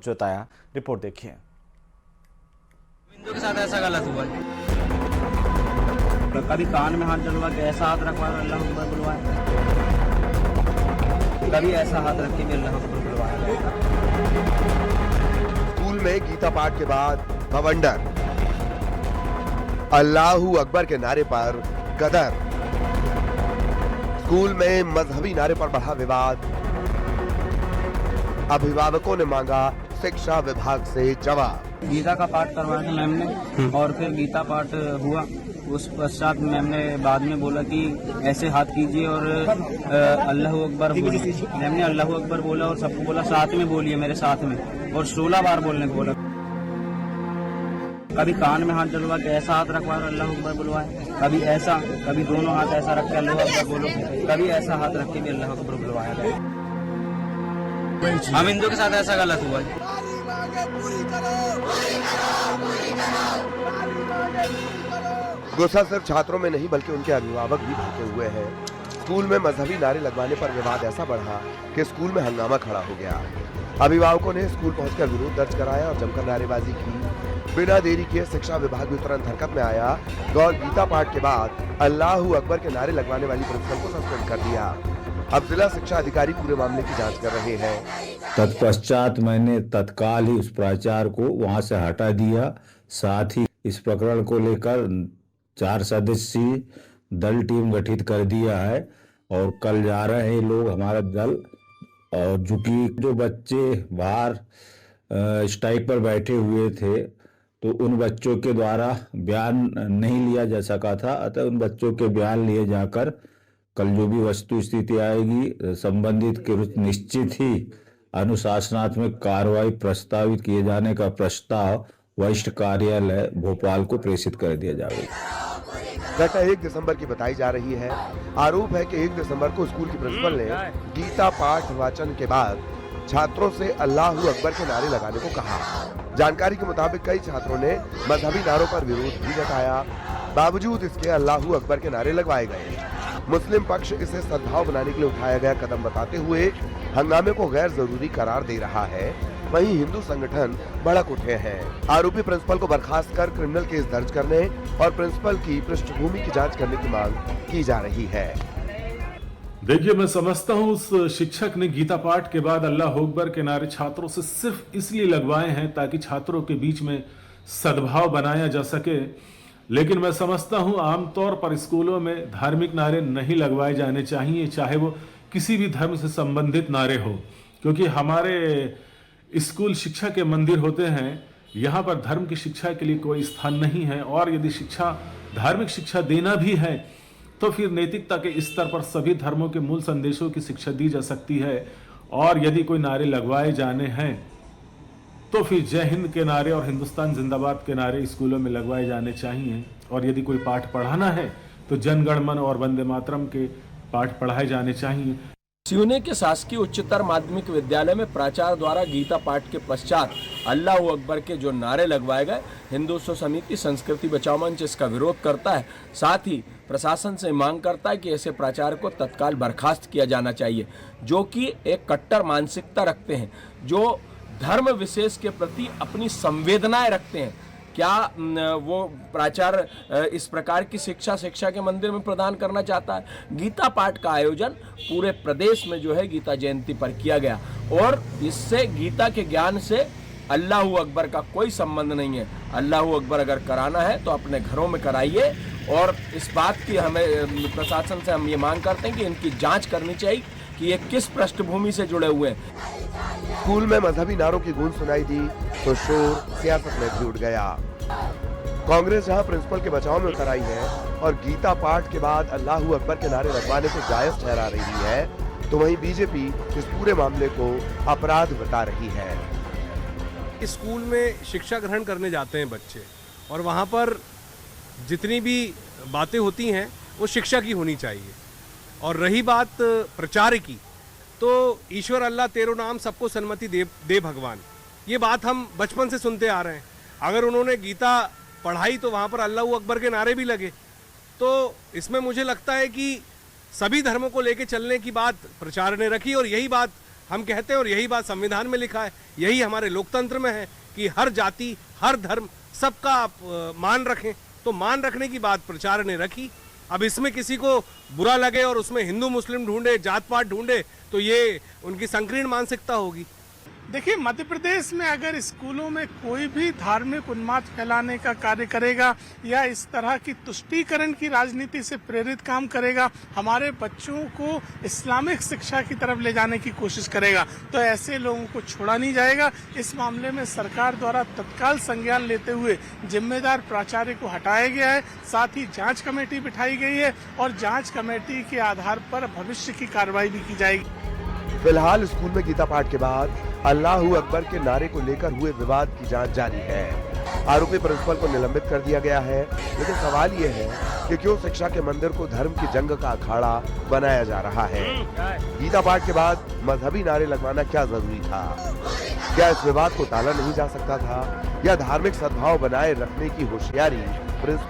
जताया। रिपोर्ट देखिए। हिंदू के साथ ऐसा गलत हुआ है। कभी कान में हाथ डलवा के ऐसा हाथ रखवा अल्लाह अकबर बुलवाया, कभी ऐसा हाथ रख के भी अल्लाह अकबर बुलवाया। स्कूल में गीता पाठ के बाद बवंडर, अल्लाहू अकबर के नारे पर गदर, स्कूल में मजहबी नारे पर बढ़ा विवाद, अभिभावकों ने मांगा शिक्षा विभाग से जवाब। गीता का पाठ करवाया मैम ने और फिर गीता पाठ हुआ। उस पश्चात मैम ने बाद में बोला कि ऐसे हाथ कीजिए और अल्लाह अकबर बोलिए। मैम ने अल्लाह अकबर बोला और सबको बोला साथ में बोलिए मेरे साथ में, और 16 बार बोलने को बोला। कभी कान में हाथ डलवा के ऐसा हाथ रखवा अल्लाह अकबर बुलवाया, कभी ऐसा, कभी दोनों हाथ ऐसा रख के अल्लाह अकबर बोलो, कभी ऐसा हाथ रख के भी अल्लाह अकबर बुलवाया गया। हम हिंदू के साथ ऐसा गलत हुआ है। गुस्सा सिर्फ छात्रों में नहीं बल्कि उनके अभिभावक भी भड़के हुए हैं। स्कूल में मजहबी नारे लगवाने पर विवाद ऐसा बढ़ा कि स्कूल में हंगामा खड़ा हो गया। अभिभावकों ने स्कूल पहुंचकर विरोध दर्ज कराया और जमकर नारेबाजी की। बिना देरी किए शिक्षा विभाग भी तुरंत हरकत में आया और गीता पाठ के बाद अल्लाहू अकबर के नारे लगवाने वाली प्रिंसिपल को सस्पेंड कर दिया। अब जिला शिक्षा अधिकारी पूरे मामले की जांच कर रहे हैं। तत्पश्चात मैंने तत्काल ही उस प्राचार्य को वहां से हटा दिया। साथ ही इस प्रकरण को लेकर 4 सदस्यीय दल टीम गठित कर दिया है और कल जा रहे हैं लोग हमारा दल। और चूंकि जो बच्चे बाहर स्ट्राइक पर बैठे हुए थे तो उन बच्चों के द्वारा बयान नहीं लिया जा सका था, अतः उन बच्चों के बयान लिए जाकर कल जो भी वस्तु स्थिति आएगी संबंधित के निश्चित ही अनुशासनात्मक कार्रवाई प्रस्तावित किए जाने का प्रस्ताव वरिष्ठ कार्यालय भोपाल को प्रेषित कर दिया जाएगा। घटना 1 दिसंबर की बताई जा रही है। आरोप है कि 1 दिसंबर को स्कूल की प्रिंसिपल ने गीता पाठ वाचन के बाद छात्रों से अल्लाहू अकबर के नारे लगाने को कहा। जानकारी के मुताबिक कई छात्रों ने मजहबी नारों पर विरोध भी जताया। बावजूद इसके अल्लाहू अकबर के नारे लगवाए गए। मुस्लिम पक्ष इसे सद्भाव बनाने के लिए उठाया गया कदम बताते हुए हंगामे को गैर जरूरी करार दे रहा है। वहीं हिंदू संगठन भड़क उठे हैं। आरोपी प्रिंसिपल को बर्खास्त कर क्रिमिनल केस दर्ज करने और प्रिंसिपल की पृष्ठभूमि की जांच करने की मांग की जा रही है। देखिए, मैं समझता हूँ उस शिक्षक ने गीता पाठ के बाद अल्लाह अकबर के नारे छात्रों से सिर्फ इसलिए लगवाए हैं ताकि छात्रों के बीच में सद्भाव बनाया जा सके। लेकिन मैं समझता हूँ आमतौर पर स्कूलों में धार्मिक नारे नहीं लगवाए जाने चाहिए, चाहे वो किसी भी धर्म से संबंधित नारे हो, क्योंकि हमारे स्कूल शिक्षा के मंदिर होते हैं। यहाँ पर धर्म की शिक्षा के लिए कोई स्थान नहीं है। और यदि धार्मिक शिक्षा देना भी है तो फिर नैतिकता के स्तर पर सभी धर्मों के मूल संदेशों की शिक्षा दी जा सकती है। और यदि कोई नारे लगवाए जाने हैं तो फिर जय हिंद के नारे और हिंदुस्तान जिंदाबाद के नारे स्कूलों में लगवाए जाने चाहिए। और यदि कोई पाठ पढ़ाना है तो जनगण मन और वंदे मातरम के पाठ पढ़ाए जाने चाहिए। सिवनी के शासकीय उच्चतर माध्यमिक विद्यालय में प्राचार्य द्वारा गीता पाठ के पश्चात अल्लाहू अकबर के जो नारे लगवाए गए, हिंदुत्व समिति संस्कृति बचाओ मंच इसका विरोध करता है। साथ ही प्रशासन से मांग करता है कि ऐसे प्राचार्य को तत्काल बर्खास्त किया जाना चाहिए, जो कि एक कट्टर मानसिकता रखते हैं, जो धर्म विशेष के प्रति अपनी संवेदनाएं रखते हैं। क्या वो प्राचार्य इस प्रकार की शिक्षा के मंदिर में प्रदान करना चाहता है? गीता पाठ का आयोजन पूरे प्रदेश में जो है गीता जयंती पर किया गया और इससे गीता के ज्ञान से अल्लाहू अकबर का कोई संबंध नहीं है। अल्लाहू अकबर अगर कराना है तो अपने घरों में कराइए। और इस बात की हमें प्रशासन से हम ये मांग करते हैं कि इनकी जांच करनी चाहिए कि ये किस पृष्ठभूमि से जुड़े हुए हैं। स्कूल में मजहबी नारों की गूंज सुनाई दी तो शोर सियासत में भी उठ गया। कांग्रेस जहां प्रिंसिपल के बचाव में उतर आई है और गीता पाठ के बाद अल्लाहू अकबर के नारे लगवाने को जायज ठहरा रही है, तो वहीं बीजेपी इस पूरे मामले को अपराध बता रही है। स्कूल में शिक्षा ग्रहण करने जाते हैं बच्चे और वहां पर जितनी भी बातें होती हैं वो शिक्षा की होनी चाहिए। और रही बात प्रचार की, तो ईश्वर अल्लाह तेरो नाम सबको सन्मति दे भगवान, ये बात हम बचपन से सुनते आ रहे हैं। अगर उन्होंने गीता पढ़ाई तो वहाँ पर अल्लाहू अकबर के नारे भी लगे। तो इसमें मुझे लगता है कि सभी धर्मों को लेके चलने की बात प्रचार ने रखी और यही बात हम कहते हैं, और यही बात संविधान में लिखा है, यही हमारे लोकतंत्र में है कि हर जाति, हर धर्म, सबका आप मान रखें। तो मान रखने की बात प्रचार ने रखी। अब इसमें किसी को बुरा लगे और उसमें हिंदू मुस्लिम ढूंढे, जात पात ढूंढे, तो ये उनकी संकीर्ण मानसिकता होगी। देखिए, मध्य प्रदेश में अगर स्कूलों में कोई भी धार्मिक उन्माद फैलाने का कार्य करेगा या इस तरह की तुष्टीकरण की राजनीति से प्रेरित काम करेगा, हमारे बच्चों को इस्लामिक शिक्षा की तरफ ले जाने की कोशिश करेगा, तो ऐसे लोगों को छोड़ा नहीं जाएगा। इस मामले में सरकार द्वारा तत्काल संज्ञान लेते हुए जिम्मेदार प्राचार्य को हटाया गया है। साथ ही जांच कमेटी बिठाई गई है और जांच कमेटी के आधार पर भविष्य की कार्रवाई भी की जाएगी। फिलहाल स्कूल में गीता पाठ के बाद अल्लाहू अकबर के नारे को लेकर हुए विवाद की जांच जारी है। आरोपी प्रिंसिपल को निलंबित कर दिया गया है, लेकिन सवाल ये है कि क्यों शिक्षा के मंदिर को धर्म की जंग का अखाड़ा बनाया जा रहा है। गीता पाठ के बाद मजहबी नारे लगवाना क्या जरूरी था? क्या इस विवाद को टाला नहीं जा सकता था, या धार्मिक सद्भाव बनाए रखने की होशियारी प्रिंसिपल